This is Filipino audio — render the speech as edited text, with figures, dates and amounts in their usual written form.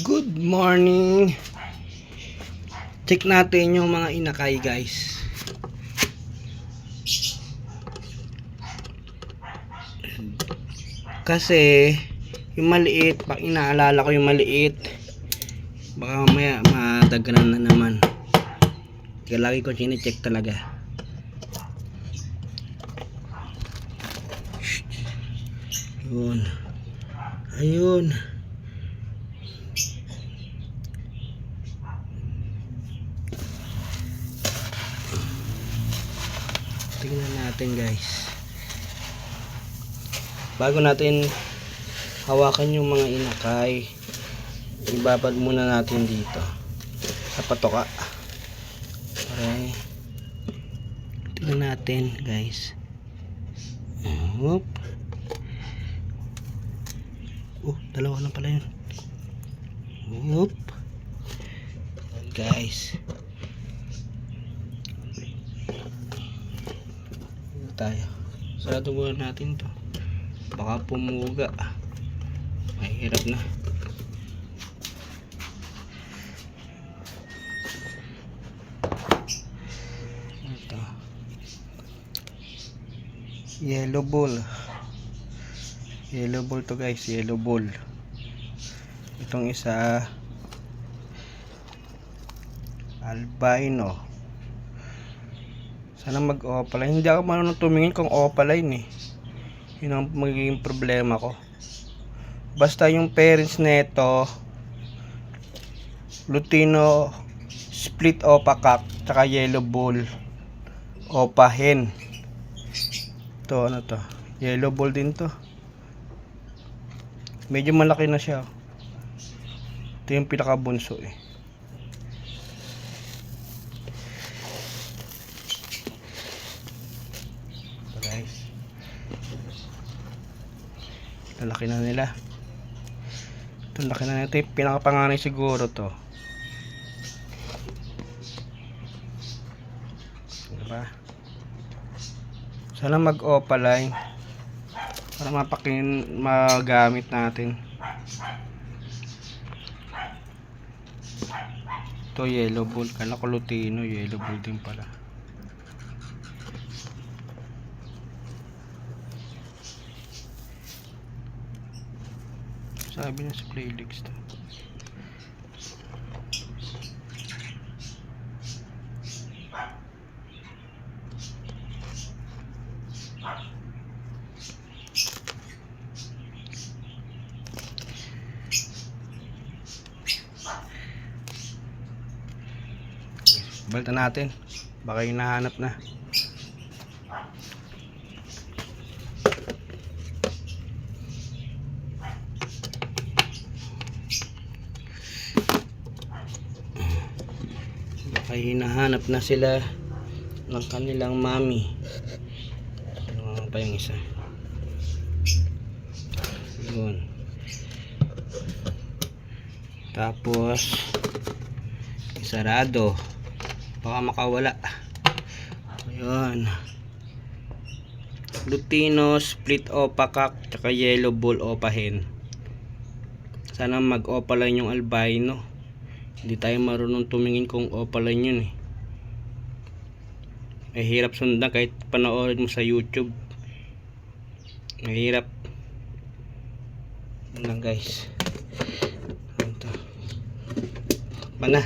Good morning. Check natin yung mga inakay, guys. Kasi yung maliit, pag inaalala ko yung maliit, baka mamaya madaganan na naman. Kaya lagi ko sine-check talaga. Yun. Ayun. Tingnan natin, guys. Bago natin hawakan yung mga inakay, ibabad muna natin dito sa patoka. Okay. Tingnan natin, guys. Oop. Dalawa lang pala yun. Oop. Guys. Tayo. Sarado muna natin to. Baka pumuga. Mahirap na. Ito. Yellow ball. Yellow ball to, guys. Yellow ball. Itong isa albino. Sana mag-opaline. Hindi ako marunong tumingin kung opaline eh. Yun ang magiging problema ko. Basta yung parents neto Lutino split opa cock tsaka yellow bull opa hen. Ito ano to? Yellow bull din to. Medyo malaki na siya. Ito yung pinakabunso eh. Guys, lalaki na nila. Ito laki na nila. Ito yung pinakapanganay siguro to. Diba? Sana mag-opaline para magamit natin. Ito yellow bull. Kala ko Lutino, yellow bull din pala. Sabi na sa playlist to. Balta natin. Baka yung nahanap na. Baka hinahanap na sila ng kanilang mami. Ano pa yung isa? Yun. Tapos isarado. Baka makawala. Ayun. Lutino split opa cock tsaka yellow bull opa hen. Sana mag-opaline yung albino. Hindi tayo marunong tumingin kung opaline yun eh. Mahirap sundan kahit panoorin mo sa YouTube. Mahirap. Yun lang, guys. Ito. Mana?